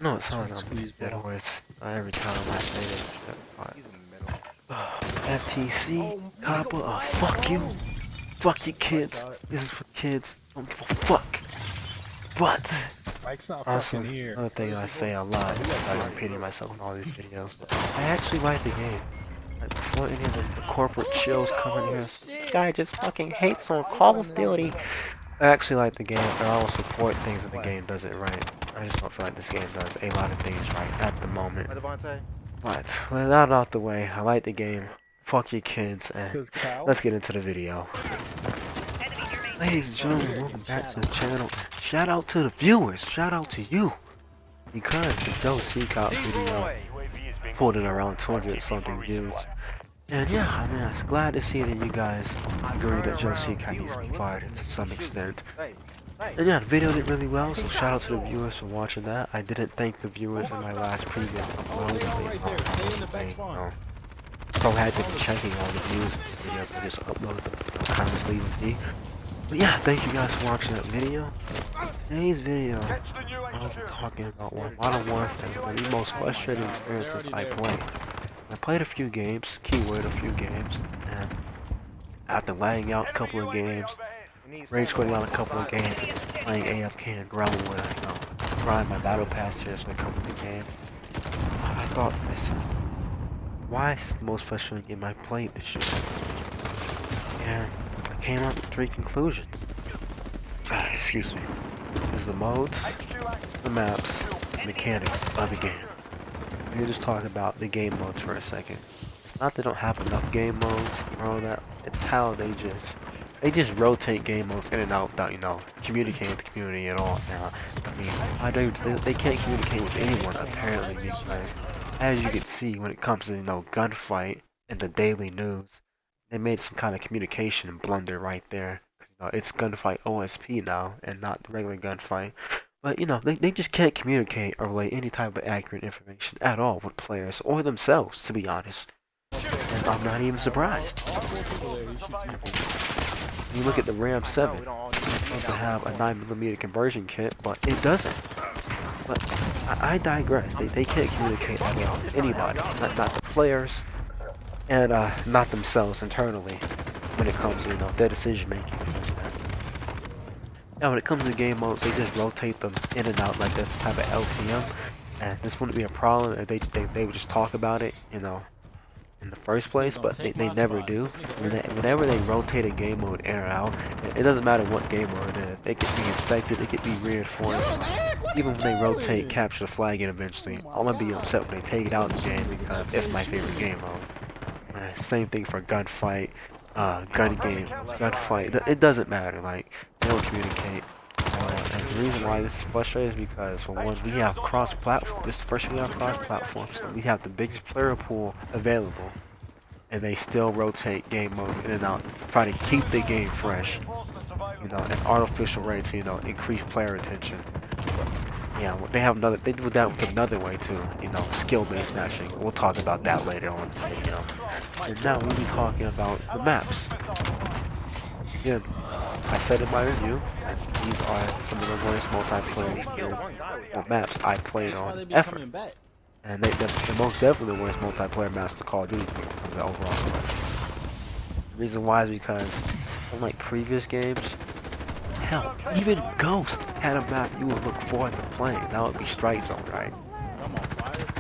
No, it sounds like I'm dead horse every time I say this shit. But, FTC, Copper, fuck you. Fuck you kids. This is for kids. Fuck. But, Mike's not also, fucking here. another thing I say a lot, I'm repeating myself in all these videos, I actually like the game. Like, before any of the corporate chills come in here, this guy just fucking hates on Call of Duty. I actually like the game, and I will support things if the game does it right. I just don't feel like this game does a lot of things right at the moment. But, with that out the way, I like the game. Fuck you kids, and let's get into the video. Ladies and gentlemen, welcome back to the channel. Shout out to the viewers, shout out to you. Because the Joe Cecot video pulled in around 200 something views. And yeah, I mean, I was glad to see that you guys agree that Joe Cecot needs to be fired to some extent. And yeah, the video did really well, so shout out to the viewers for watching that. I didn't thank the viewers in my last previous upload. So I had to be checking all the views of the videos I just uploaded, comments leaving me. But yeah, thank you guys for watching that video. Today's video, I'll be talking about Modern Warfare, one of the most frustrating experiences I played. I played a few games, keyword a few games, and after laying out a couple of games, rage quitting on a couple of games, playing AFK and ground with, grind my battle pass just when it comes to the game, I thought to myself, why is this the most frustrating game I played this year? And I came up with 3 conclusions. Excuse me. There's the modes, the maps, the mechanics of the game. Let me just talk about the game modes for a second. It's not they don't have enough game modes or all that. It's how they just rotate game modes in and out without, communicating with the community at all. Now, I mean, they can't communicate with anyone apparently because, as you can see, when it comes to gunfight and the daily news, they made some kind of communication blunder right there. It's gunfight OSP now and not the regular gunfight. But they just can't communicate or relay any type of accurate information at all with players or themselves, to be honest. And I'm not even surprised. You look at the Ram 7, it's supposed to have a 9mm conversion kit, but it doesn't. But I digress. They can't communicate at all with anybody, not the players, and not themselves internally when it comes to their decision making. Now when it comes to game modes, they just rotate them in and out like this type of LTM, and this wouldn't be a problem if they would just talk about it, in the first place, but they never do. Whenever they rotate a game mode in or out, it doesn't matter what game mode it is. It could be infected, it could be reinforced. Even when they rotate capture the flag in eventually, I'm gonna be upset when they take it out of the game because it's my favorite game mode. Same thing for gunfight, gun game, gunfight. It doesn't matter. Like they don't communicate. And the reason why this is frustrating is because, for one, we have cross-platform. This is the first time we have cross-platform, so we have the biggest player pool available, and they still rotate game modes in and out to try to keep the game fresh, at artificial rates, increase player retention. But, yeah, they have another. They do that with another way too, skill-based matching. We'll talk about that later on, And now we'll be talking about the maps. Again, I said in my review that these are some of the worst multiplayer maps I played on ever. And they're most definitely the worst multiplayer maps to Call of Duty when it comes to overall selection. The reason why is because, unlike previous games, hell, even Ghost had a map you would look forward to playing. That would be Strike Zone, right?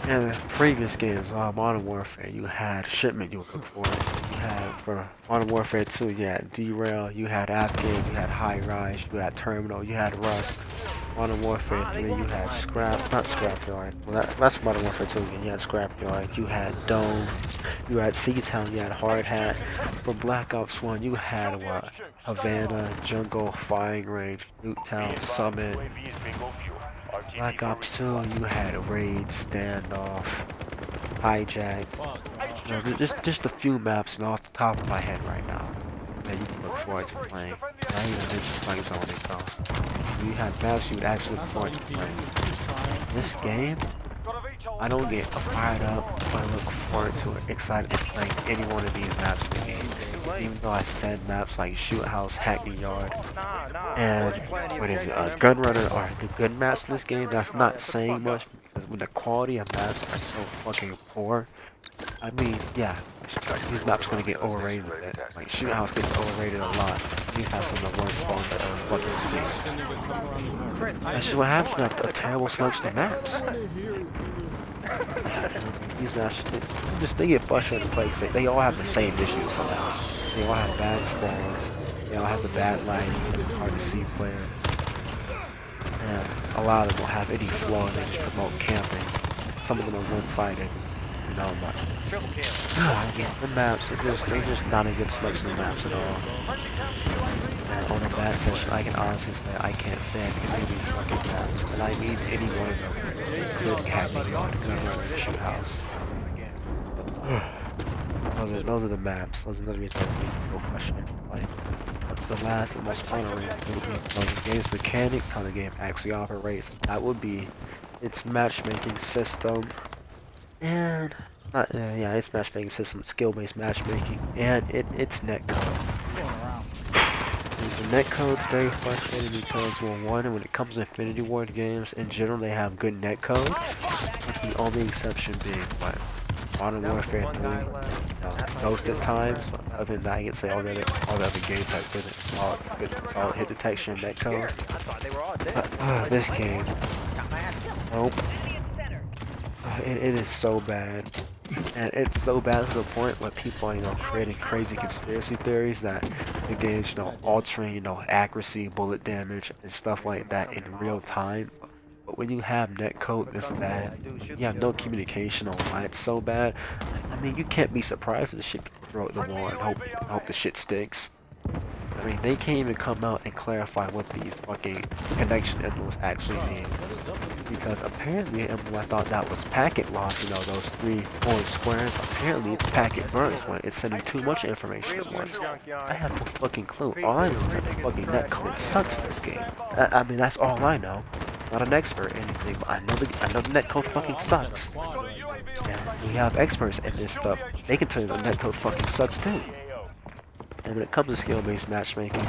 And in previous games, Modern Warfare, you had Shipment you would look forward to. You had, for Modern Warfare 2, you had Derail, you had Afghan, you had High Rise, you had Terminal, you had Rust. Modern Warfare 3, you had not Scrapyard. Well, that's for Modern Warfare 2 again. You had Scrapyard, you had Dome, you had Seatown, you had Hard Hat. For Black Ops 1, you had what? Havana, Jungle, Firing Range, Nuketown, Summit. Black Ops 2, you had Raid, Standoff, Hijack. Just a few maps off the top of my head right now that you can look forward to playing. Not even mention Strike Zone and Ghost. You have maps you would actually look forward to playing. This game, I don't get fired up, but I look forward to it, excited to play any one of these maps in the game. Even though I said maps like Shoot House, Hackney Yard, and Gunrunner are the good maps in this game, that's not saying much because when the quality of maps are so fucking poor, I mean, yeah, like, these maps gonna get overrated a bit. Like, Shoot House gets overrated a lot. These have some of the worst spawns I've ever fucking seen. That's just what happens when you have a terrible selection of maps. These maps, they get frustrated to play because they all have the same issues somehow. They all have bad spawns, they all have the bad lighting, and it's hard to see players. And a lot of them don't have any flaw, they just promote camping. Some of them are one-sided. You know, but the maps they're just not a good selection of maps at all. And on a bad session, I can honestly say I can't stand any of these fucking maps, and I need any one of them, including having on because I'm running a Shoot House. Those are the maps. Those are the reasons I'm so frustrated. Like the last and most fun would be the game's mechanics, how the game actually operates. That would be its matchmaking system. And yeah, it's matchmaking system, skill-based matchmaking, and it's netcode. The netcode's very frustrating because, well, one, when it comes to Infinity Ward games, in general, they have good netcode, with the only exception being, what, Modern Warfare 3, Ghost at times. Other than that, I can say all the other games have good solid hit detection netcode. But this game, nope. It is so bad, and it's so bad to the point where people are, creating crazy conspiracy theories that the game's, altering, accuracy, bullet damage, and stuff like that in real time. But when you have netcode this bad, you have no communication on why it's so bad. I mean, you can't be surprised if the shit people throw at the wall and hope the shit sticks. I mean, they can't even come out and clarify what these fucking connection emblems actually mean. Because apparently, I thought that was packet loss, those 3 orange squares. Apparently, it's packet burst when it's sending too much information at once. I have no fucking clue. All I know is that the fucking netcode sucks in this game. I mean, that's all I know. Not an expert or anything, but I know the netcode fucking sucks. And we have experts in this stuff. They can tell you the netcode fucking sucks too. And when it comes to skill-based matchmaking,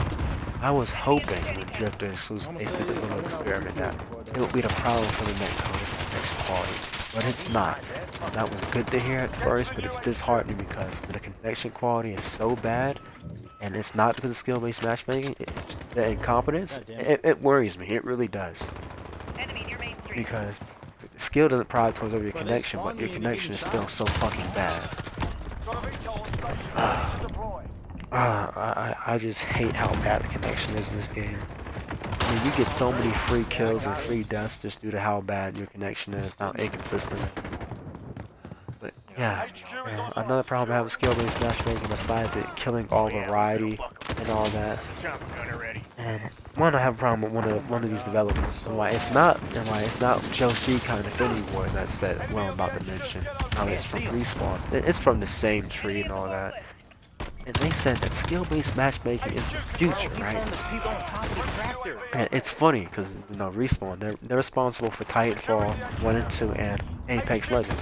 I was hoping when Drifters did the little experiment that it would be the problem for the netcode connection quality, but it's not. That was good to hear at first, but it's disheartening because the connection quality is so bad, and it's not because of skill-based matchmaking, the incompetence, it worries me, it really does. Because skill doesn't prioritize over your connection, but your connection is still so fucking bad. I just hate how bad the connection is in this game. I mean, you get so many free kills and free deaths just due to how bad your connection is, how inconsistent. But yeah, another problem I have with skill-based matchmaking besides it killing all variety and all that. And one, I have a problem with one of these developments, and why it's not Joe Cecot and Infinity Ward that said what I'm about to mention. It's from Respawn. It's from the same tree and all that. And they said that skill-based matchmaking is the future, right? And it's funny because Respawn, they're responsible for Titanfall 1 and 2 and Apex Legends.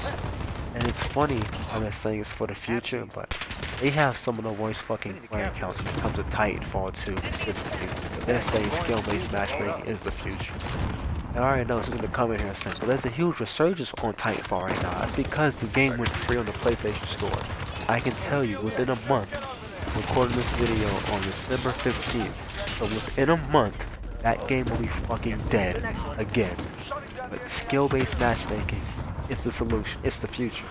And it's funny how they're saying it's for the future, but they have some of the worst fucking player counts when it comes to Titanfall 2 specifically. But they're saying skill-based matchmaking is the future. And I already know it's going to come in here soon, but there's a huge resurgence on Titanfall right now. That's because the game went free on the PlayStation Store. I can tell you, within a month, recording this video on December 15th, so within a month, that game will be fucking dead again. But skill-based matchmaking is the solution. It's the future.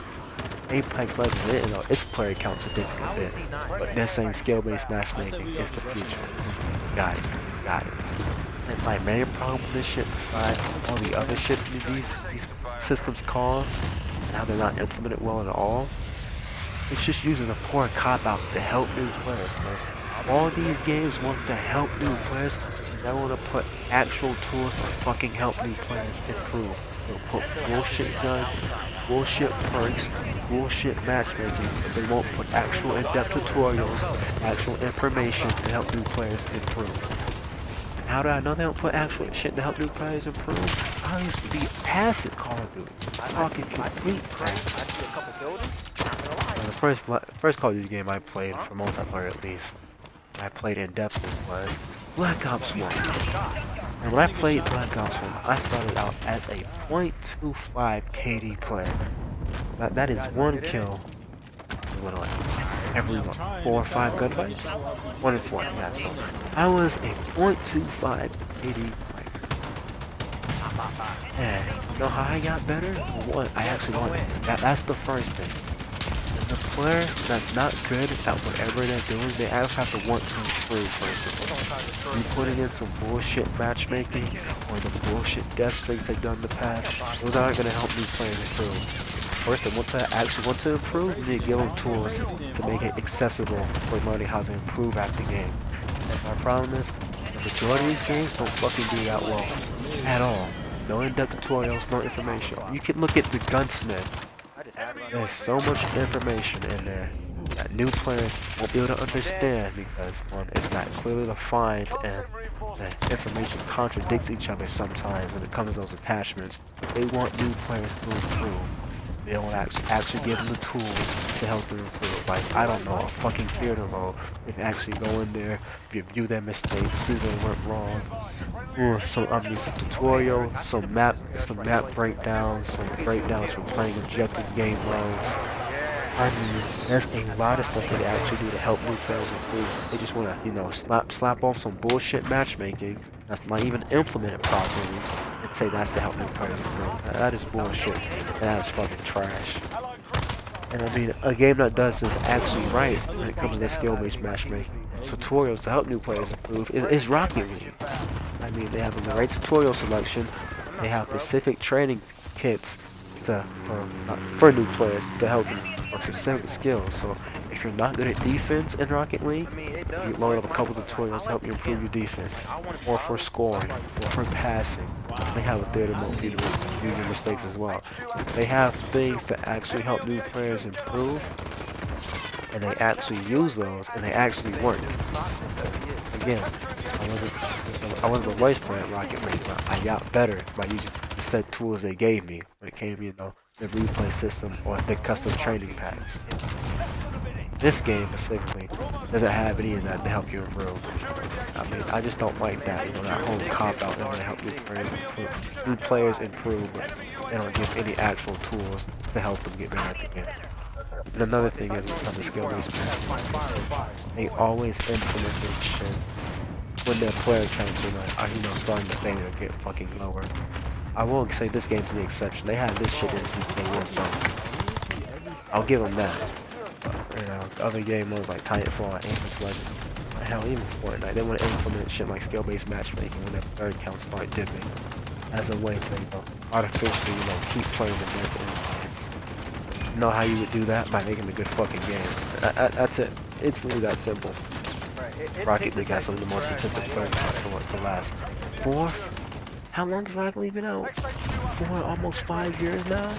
Apex Legends, its player counts are different a bit, but they're saying skill-based matchmaking is the future. Got it. And my main problem with this shit, besides all the other shit these systems cause, now they're not implemented well at all, it's just using a poor cop-out to help new players, because all these games want to help new players, and they want to put actual tools to fucking help new players improve. They'll put bullshit guns, bullshit perks, bullshit matchmaking, but they won't put actual in-depth tutorials, actual information to help new players improve. And how do I know they don't put actual shit to help new players improve? I used to be ass at Call of Duty. Fucking complete ass. The first Call of Duty game I played, for multiplayer at least, I played in depth was Black Ops 1. And when I played Black Ops 1, I started out as a .25 KD player. That is one kill. What do every 4 or 5 gunfights? 1 in 4, yeah. So I was a .25 KD player. And you know how I got better? What? I actually won. That's the first thing. The player that's not good at whatever they're doing, they actually have to want to improve first of all. You putting in some bullshit matchmaking or the bullshit death streaks they've done in the past, those aren't going to help new players improve. First, they want to actually want to improve, you need to give them tools to make it accessible for learning how to improve at the game. And my problem is, the majority of these games don't fucking do that well at all. No in-depth tutorials, no information. You can look at the gunsmith. There's so much information in there that new players won't be able to understand because, one, it's not clearly defined and the information contradicts each other sometimes when it comes to those attachments. They want new players to improve. They don't actually give them the tools to help them improve. Like, I don't know, a fucking theater role. They can actually go in there, review their mistakes, see they went wrong. Some tutorial, some map breakdowns, some breakdowns for playing objective game modes. I mean, there's a lot of stuff that they actually do to help new players improve. They just want to, you know, slap off some bullshit matchmaking that's not even implemented properly and say that's to help new players improve. That is bullshit. That is fucking trash. And I mean, a game that does this actually right when it comes to skill-based matchmaking, tutorials to help new players improve, is Rocket League. I mean, they have a great tutorial selection. They have specific training kits for new players to help them for specific skills. So if you're not good at defense in Rocket League, you load up a couple of tutorials to help you improve your defense, or for scoring, or for passing. They have a theater mode for you to review your mistakes as well. They have things to actually help new players improve, and they actually use those, and they actually work. Again, I wasn't the worst player at Rocket League, but I got better by using the set tools they gave me when it came, you know, the replay system or the custom training packs. This game specifically doesn't have any of that to help you improve. I mean, I just don't like that, you know, that whole cop-out that to help new players improve, but they don't give any actual tools to help them get better at the game. And another thing is, when it comes to skill-based matchmaking, they always implement this shit when their player counts are, you know, starting to fade or get fucking lower. I will say this game's the exception. They had this shit in since day one, so I'll give them that. You know, other game modes like Titanfall and Apex Legends, hell, even Fortnite, they want to implement shit like skill-based matchmaking when their player counts start dipping as a way to, you know, artificially, you know, keep playing the best in the game. You know how you would do that? By making a good fucking game. That's it. It's really that simple. Rocket League has some of the most consistent players for the last 4. How long has Rocket League been out? 4, almost 5 years now?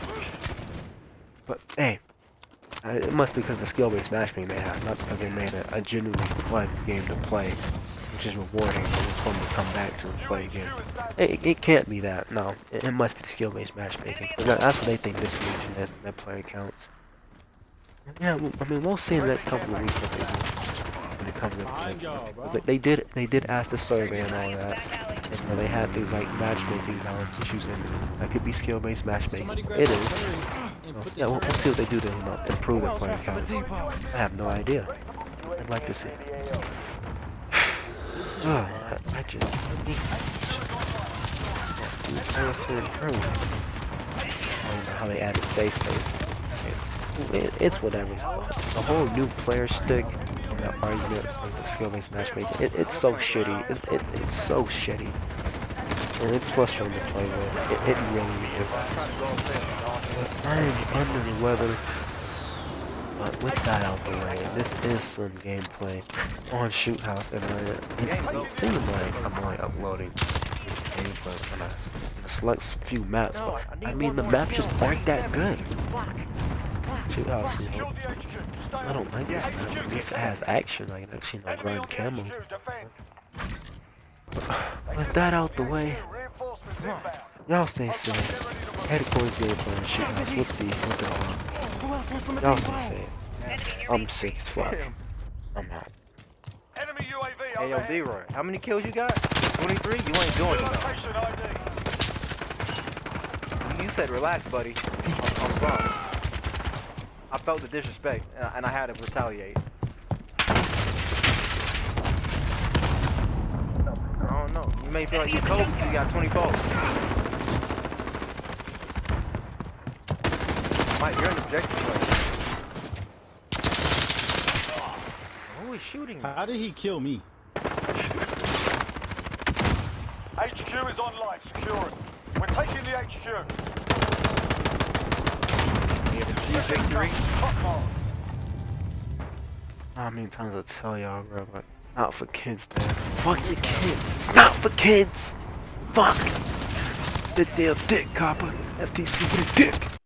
But, hey, it must be because the skill-based matchmaking they have, not because they made a genuinely fun game to play, which is rewarding, and it's fun to come back to and play again. It can't be that, no. It must be the skill-based matchmaking. That's what they think this solution is to their player counts. Yeah, I mean, we'll see in the next couple of weeks what they do when it comes to they did ask the survey and all that, and you know, they had things like matchmaking balance issues, and that could be skill-based matchmaking. It is. So, yeah, we'll see what they do to, you know, improve their player counts. I have no idea. I'd like to see. I just need players to improve. I don't know how they added safe space. It's whatever. The whole new player stick and that argument of skill-based matchmaking, it's so shitty. It's so shitty. And it's frustrating to play with. It really is. I'm under the weather. But with that out the way, this is some gameplay on Shoot House, and it seems like I'm only uploading gameplay when I select a few maps, but I mean the maps just aren't that good. Shoot House, you know, I don't like this map. At least it has action. I can actually, you know, run camo. But with that out the way, y'all stay safe. Headquarters gameplay and Shoot House with the y'all stay safe. I'm sick as fuck. I'm out. Hey yo, D-Roy, how many kills you got? 23? You ain't doing it though. Location ID. You said relax, buddy. I'm sorry. I felt the disrespect, and I had to retaliate. I don't know. You may feel like you cold because you got 24. Mike, you're in the objective place. Who is shooting me? How did he kill me? HQ is online. Secure it. We're taking the HQ. We have a victory. Top marks. How many times I tell y'all, bro, but it's not for kids, man. Fuck your kids. It's not for kids. Fuck. The damn dick, copper. FTC with a dick.